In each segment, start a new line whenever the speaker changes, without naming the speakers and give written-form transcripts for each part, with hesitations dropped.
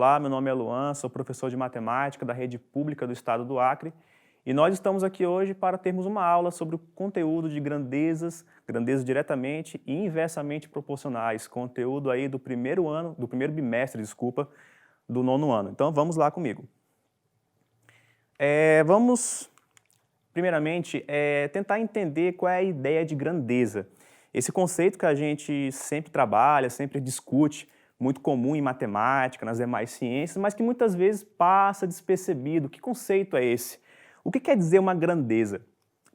Olá, meu nome é Luan, sou professor de matemática da Rede Pública do Estado do Acre e nós estamos aqui hoje para termos uma aula sobre o conteúdo de grandezas diretamente e inversamente proporcionais, conteúdo aí do primeiro bimestre, do nono ano. Então vamos lá comigo. Vamos, primeiramente, tentar entender qual é a ideia de grandeza. Esse conceito que a gente sempre trabalha, sempre discute, muito comum em matemática, nas demais ciências, mas que muitas vezes passa despercebido. Que conceito é esse? O que quer dizer uma grandeza?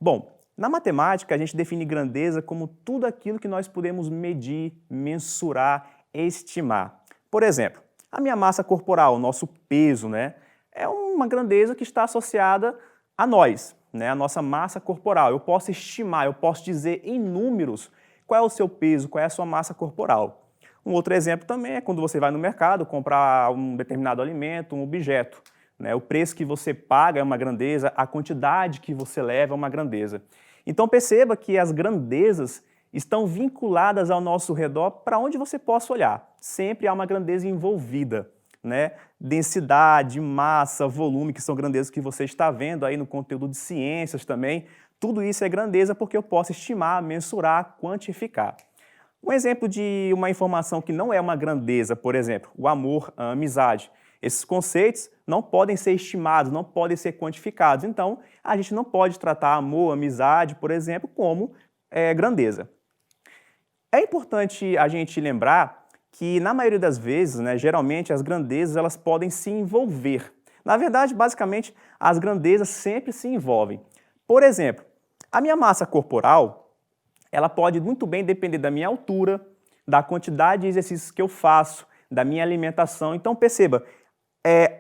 Bom, na matemática a gente define grandeza como tudo aquilo que nós podemos medir, mensurar, estimar. Por exemplo, a minha massa corporal, o nosso peso, né, é uma grandeza que está associada a nós, né, a nossa massa corporal. Eu posso estimar, eu posso dizer em números qual é o seu peso, qual é a sua massa corporal. Um outro exemplo também é quando você vai no mercado comprar um determinado alimento, um objeto. Né? O preço que você paga é uma grandeza, a quantidade que você leva é uma grandeza. Então perceba que as grandezas estão vinculadas ao nosso redor para onde você possa olhar. Sempre há uma grandeza envolvida. Né? Densidade, massa, volume, que são grandezas que você está vendo aí no conteúdo de ciências também. Tudo isso é grandeza porque eu posso estimar, mensurar, quantificar. Um exemplo de uma informação que não é uma grandeza, por exemplo, o amor, a amizade. Esses conceitos não podem ser estimados, não podem ser quantificados. Então, a gente não pode tratar amor, amizade, por exemplo, como grandeza. É importante a gente lembrar que, na maioria das vezes, né, geralmente, as grandezas elas podem se envolver. Na verdade, basicamente, as grandezas sempre se envolvem. Por exemplo, a minha massa corporal ela pode muito bem depender da minha altura, da quantidade de exercícios que eu faço, da minha alimentação. Então perceba,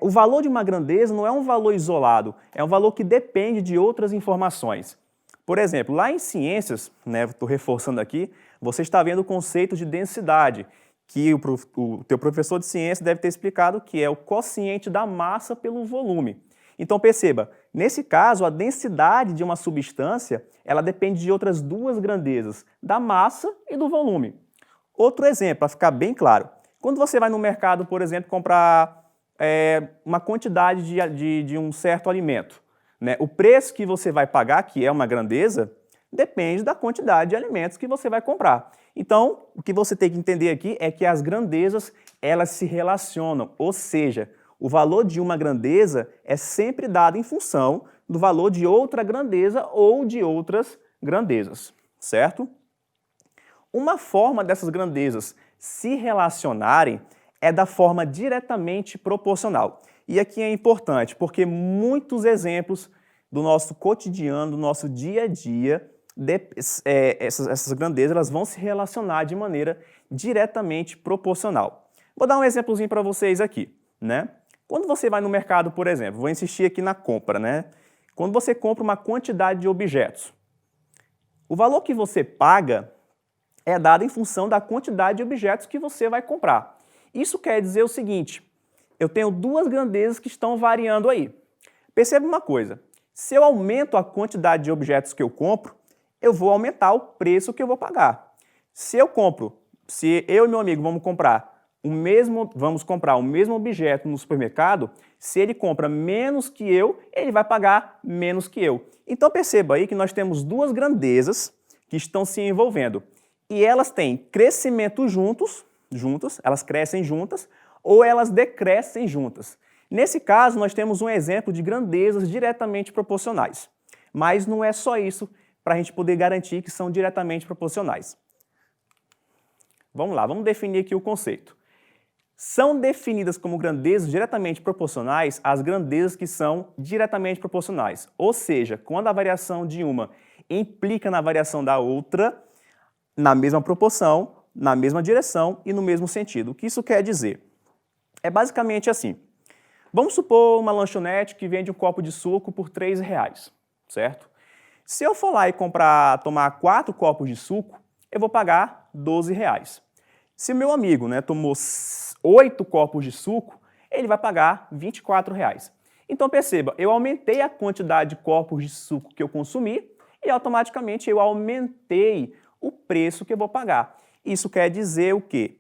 o valor de uma grandeza não é um valor isolado, é um valor que depende de outras informações. Por exemplo, lá em ciências, né, estou reforçando aqui, você está vendo o conceito de densidade, que o teu professor de ciência deve ter explicado que é o quociente da massa pelo volume. Então perceba, nesse caso, a densidade de uma substância ela depende de outras duas grandezas, da massa e do volume. Outro exemplo, para ficar bem claro, quando você vai no mercado, por exemplo, comprar uma quantidade de um certo alimento, né, o preço que você vai pagar, que é uma grandeza, depende da quantidade de alimentos que você vai comprar. Então, o que você tem que entender aqui é que as grandezas elas se relacionam, ou seja, o valor de uma grandeza é sempre dado em função do valor de outra grandeza ou de outras grandezas, certo? Uma forma dessas grandezas se relacionarem é da forma diretamente proporcional. E aqui é importante, porque muitos exemplos do nosso cotidiano, do nosso dia a dia, essas grandezas elas vão se relacionar de maneira diretamente proporcional. Vou dar um exemplozinho para vocês aqui, né? Quando você vai no mercado, por exemplo, vou insistir aqui na compra, né? Quando você compra uma quantidade de objetos, o valor que você paga é dado em função da quantidade de objetos que você vai comprar. Isso quer dizer o seguinte, eu tenho duas grandezas que estão variando aí. Perceba uma coisa, se eu aumento a quantidade de objetos que eu compro, eu vou aumentar o preço que eu vou pagar. Se eu e meu amigo vamos comprar o mesmo objeto no supermercado, se ele compra menos que eu, ele vai pagar menos que eu. Então perceba aí que nós temos duas grandezas que estão se envolvendo. E elas têm crescimento juntas, elas crescem juntas, ou elas decrescem juntas. Nesse caso, nós temos um exemplo de grandezas diretamente proporcionais. Mas não é só isso para a gente poder garantir que são diretamente proporcionais. Vamos lá, vamos definir aqui o conceito. São definidas como grandezas diretamente proporcionais as grandezas que são diretamente proporcionais. Ou seja, quando a variação de uma implica na variação da outra, na mesma proporção, na mesma direção e no mesmo sentido. O que isso quer dizer? É basicamente assim. Vamos supor uma lanchonete que vende um copo de suco por R$3, certo? Se eu for lá e tomar 4 copos de suco, eu vou pagar R$12. Se meu amigo, né, tomou 8 copos de suco, ele vai pagar R$24. Então perceba, eu aumentei a quantidade de copos de suco que eu consumi e automaticamente eu aumentei o preço que eu vou pagar. Isso quer dizer o quê?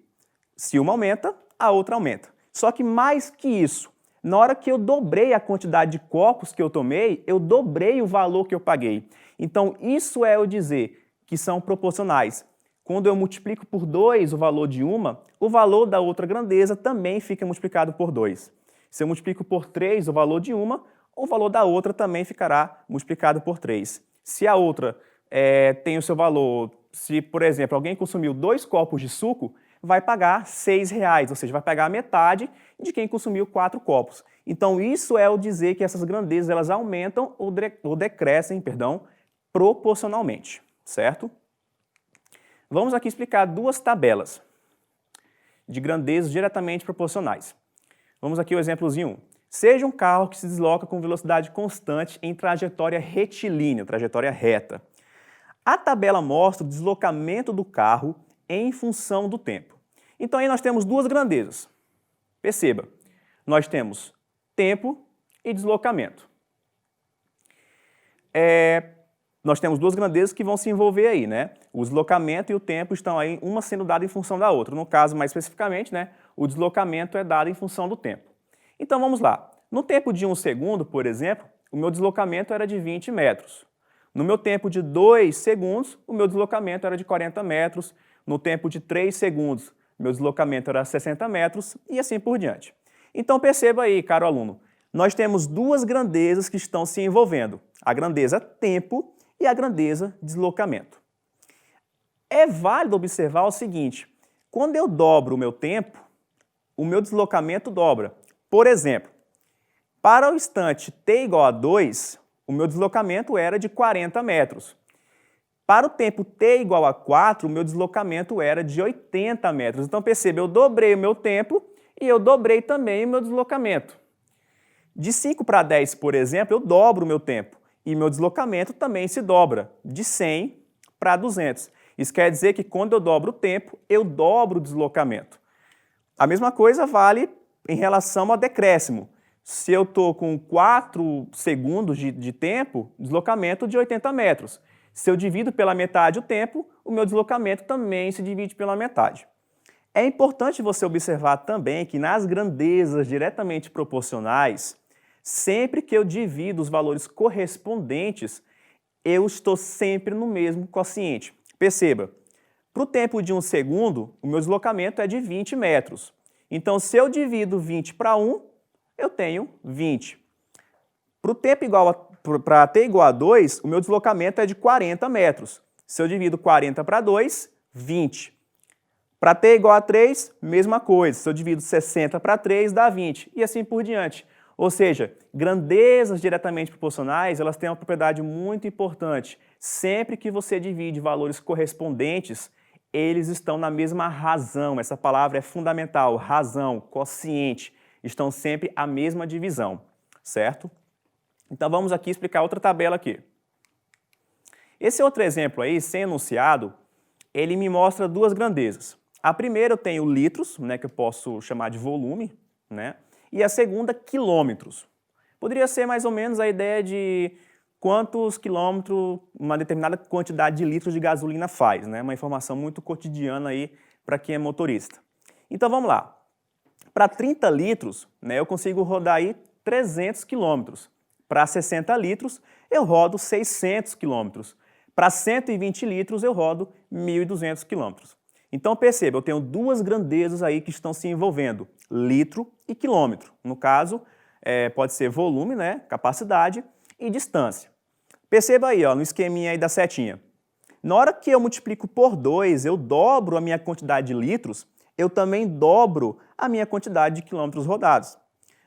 Se uma aumenta, a outra aumenta. Só que mais que isso, na hora que eu dobrei a quantidade de copos que eu tomei, eu dobrei o valor que eu paguei. Então, isso é o dizer que são proporcionais. Quando eu multiplico por 2 o valor de uma, o valor da outra grandeza também fica multiplicado por 2. Se eu multiplico por 3 o valor de uma, o valor da outra também ficará multiplicado por 3. Se a outra tem o seu valor, se, por exemplo, alguém consumiu 2 copos de suco, vai pagar R$6, ou seja, vai pagar a metade de quem consumiu 4 copos. Então, isso é o dizer que essas grandezas elas aumentam ou decrescem, proporcionalmente, certo? Vamos aqui explicar duas tabelas de grandezas diretamente proporcionais. Vamos aqui o exemplozinho 1. Seja um carro que se desloca com velocidade constante em trajetória retilínea, trajetória reta. A tabela mostra o deslocamento do carro em função do tempo. Então aí nós temos duas grandezas. Perceba, nós temos tempo e deslocamento. Nós temos duas grandezas que vão se envolver aí, né? O deslocamento e o tempo estão aí, uma sendo dada em função da outra. No caso, mais especificamente, né, o deslocamento é dado em função do tempo. Então vamos lá. No tempo de 1 segundo, por exemplo, o meu deslocamento era de 20 metros. No meu tempo de 2 segundos, o meu deslocamento era de 40 metros. No tempo de 3 segundos, meu deslocamento era 60 metros e assim por diante. Então perceba aí, caro aluno, nós temos duas grandezas que estão se envolvendo. A grandeza tempo e a grandeza deslocamento. É válido observar o seguinte, quando eu dobro o meu tempo, o meu deslocamento dobra. Por exemplo, para o instante t igual a 2, o meu deslocamento era de 40 metros. Para o tempo t igual a 4, o meu deslocamento era de 80 metros. Então perceba, eu dobrei o meu tempo e eu dobrei também o meu deslocamento. De 5 para 10, por exemplo, eu dobro o meu tempo e meu deslocamento também se dobra, de 100 para 200. Isso quer dizer que quando eu dobro o tempo, eu dobro o deslocamento. A mesma coisa vale em relação ao decréscimo. Se eu estou com 4 segundos de tempo, deslocamento de 80 metros. Se eu divido pela metade o tempo, o meu deslocamento também se divide pela metade. É importante você observar também que nas grandezas diretamente proporcionais, sempre que eu divido os valores correspondentes, eu estou sempre no mesmo quociente. Perceba, para o tempo de 1 segundo, o meu deslocamento é de 20 metros. Então, se eu divido 20 para 1, eu tenho 20. Para t igual a 2, o meu deslocamento é de 40 metros. Se eu divido 40 para 2, 20. Para t igual a 3, mesma coisa. Se eu divido 60 para 3, dá 20. E assim por diante. Ou seja, grandezas diretamente proporcionais, elas têm uma propriedade muito importante. Sempre que você divide valores correspondentes, eles estão na mesma razão. Essa palavra é fundamental. Razão, quociente. Estão sempre a mesma divisão, certo? Então vamos aqui explicar outra tabela aqui. Esse outro exemplo aí, sem enunciado, ele me mostra duas grandezas. A primeira eu tenho litros, né, que eu posso chamar de volume, né? E a segunda, quilômetros. Poderia ser mais ou menos a ideia de quantos quilômetros uma determinada quantidade de litros de gasolina faz, né? Uma informação muito cotidiana aí para quem é motorista. Então vamos lá. Para 30 litros, né, eu consigo rodar aí 300 quilômetros. Para 60 litros, eu rodo 600 quilômetros. Para 120 litros, eu rodo 1.200 quilômetros. Então perceba, eu tenho duas grandezas aí que estão se envolvendo, litro e quilômetro. No caso, pode ser volume, né, capacidade, e distância. Perceba aí, ó, no esqueminha aí da setinha. Na hora que eu multiplico por 2, eu dobro a minha quantidade de litros, eu também dobro a minha quantidade de quilômetros rodados.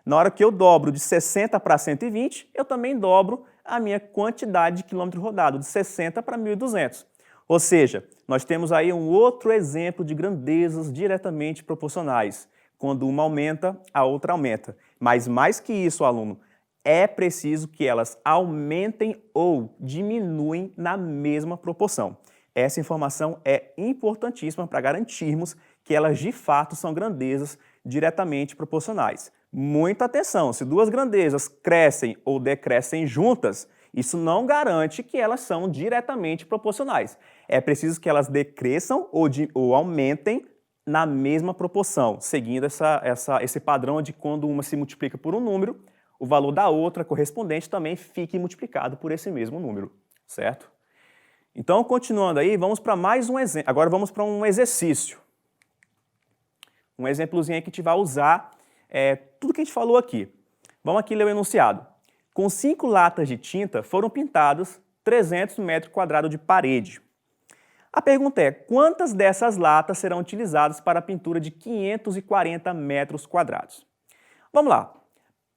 Na hora que eu dobro de 60 para 120, eu também dobro a minha quantidade de quilômetros rodados, de 60 para 1.200. Ou seja, nós temos aí um outro exemplo de grandezas diretamente proporcionais. Quando uma aumenta, a outra aumenta. Mas mais que isso, aluno, é preciso que elas aumentem ou diminuem na mesma proporção. Essa informação é importantíssima para garantirmos que elas de fato são grandezas diretamente proporcionais. Muita atenção, se duas grandezas crescem ou decrescem juntas, isso não garante que elas são diretamente proporcionais. É preciso que elas decresçam ou aumentem na mesma proporção, seguindo esse padrão de quando uma se multiplica por um número, o valor da outra correspondente também fique multiplicado por esse mesmo número, certo? Então, continuando aí, vamos para mais um exemplo. Agora vamos para um exercício. Um exemplozinho aí que a gente vai usar tudo que a gente falou aqui. Vamos aqui ler o enunciado. Com 5 latas de tinta foram pintados 300 metros quadrados de parede. A pergunta é, quantas dessas latas serão utilizadas para a pintura de 540 metros quadrados? Vamos lá.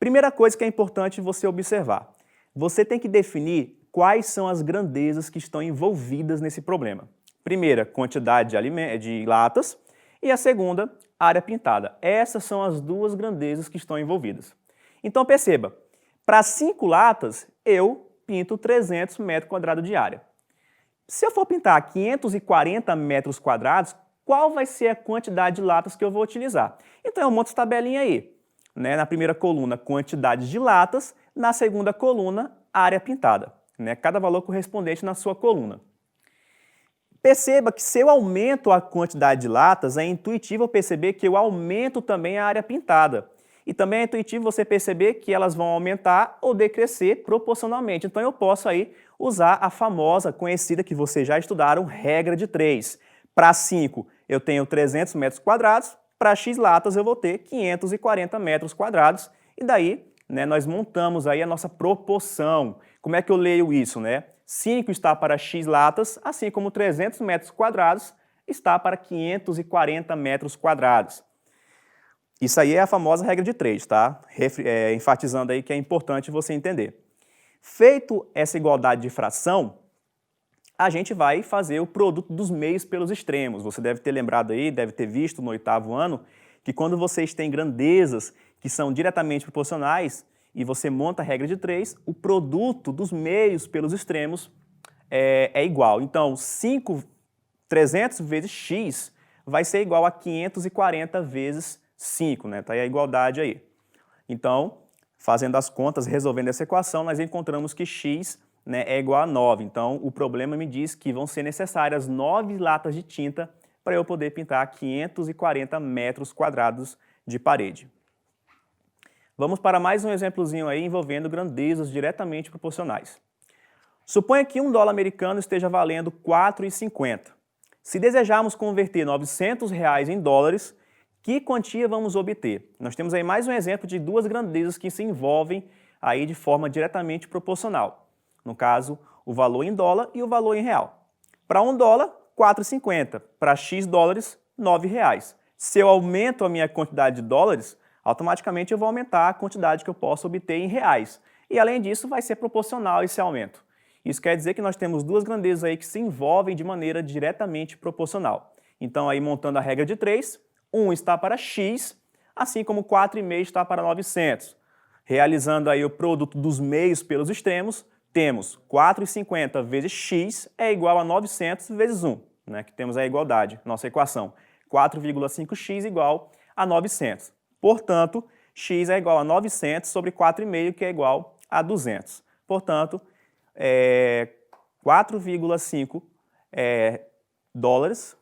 Primeira coisa que é importante você observar. Você tem que definir quais são as grandezas que estão envolvidas nesse problema. Primeira, quantidade de latas e a segunda, área pintada. Essas são as duas grandezas que estão envolvidas. Então perceba, para 5 latas eu pinto 300 metros quadrados de área. Se eu for pintar 540 metros quadrados, qual vai ser a quantidade de latas que eu vou utilizar? Então eu monto essa tabelinha aí. Né? Na primeira coluna, quantidade de latas, na segunda coluna, área pintada. Né? Cada valor correspondente na sua coluna. Perceba que se eu aumento a quantidade de latas, é intuitivo perceber que eu aumento também a área pintada. E também é intuitivo você perceber que elas vão aumentar ou decrescer proporcionalmente. Então eu posso aí usar a famosa, conhecida que vocês já estudaram, regra de 3. Para 5 eu tenho 300 metros quadrados, para X latas eu vou ter 540 metros quadrados. E daí nós montamos aí a nossa proporção. Como é que eu leio isso? 5 está para X latas, assim como 300 metros quadrados está para 540 metros quadrados. Isso aí é a famosa regra de 3, tá? Enfatizando aí que é importante você entender. Feito essa igualdade de fração, a gente vai fazer o produto dos meios pelos extremos. Você deve ter lembrado aí, deve ter visto no 8º ano, que quando vocês têm grandezas que são diretamente proporcionais e você monta a regra de 3, o produto dos meios pelos extremos é igual. Então, 300 vezes x vai ser igual a 540 vezes 5, né? Tá aí a igualdade aí. Então, fazendo as contas, resolvendo essa equação, nós encontramos que x é igual a 9. Então, o problema me diz que vão ser necessárias 9 latas de tinta para eu poder pintar 540 metros quadrados de parede. Vamos para mais um exemplozinho aí envolvendo grandezas diretamente proporcionais. Suponha que $1 americano esteja valendo R$ 4,50. Se desejarmos converter R$900 em dólares, que quantia vamos obter? Nós temos aí mais um exemplo de duas grandezas que se envolvem aí de forma diretamente proporcional. No caso, o valor em dólar e o valor em real. Para $1, R$ 4,50. Para X dólares, R$ 9,00. Se eu aumento a minha quantidade de dólares, automaticamente eu vou aumentar a quantidade que eu posso obter em reais. E além disso, vai ser proporcional esse aumento. Isso quer dizer que nós temos duas grandezas aí que se envolvem de maneira diretamente proporcional. Então, aí montando a regra de 3, 1 está para x, assim como 4,5 está para 900. Realizando aí o produto dos meios pelos extremos, temos 4,50 vezes x é igual a 900 vezes 1, que temos a igualdade, nossa equação. 4,5x igual a 900. Portanto, x é igual a 900 sobre 4,5, que é igual a 200. Portanto, 4,5 dólares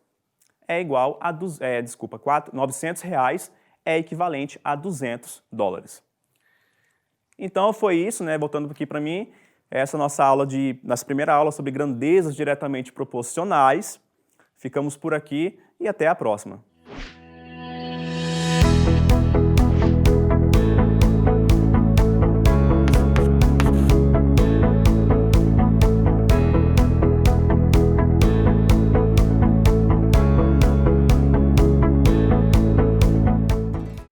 é igual a 900 reais é equivalente a 200 dólares. Então foi isso, voltando aqui para mim, essa nossa aula nossa primeira aula sobre grandezas diretamente proporcionais. Ficamos por aqui e até a próxima.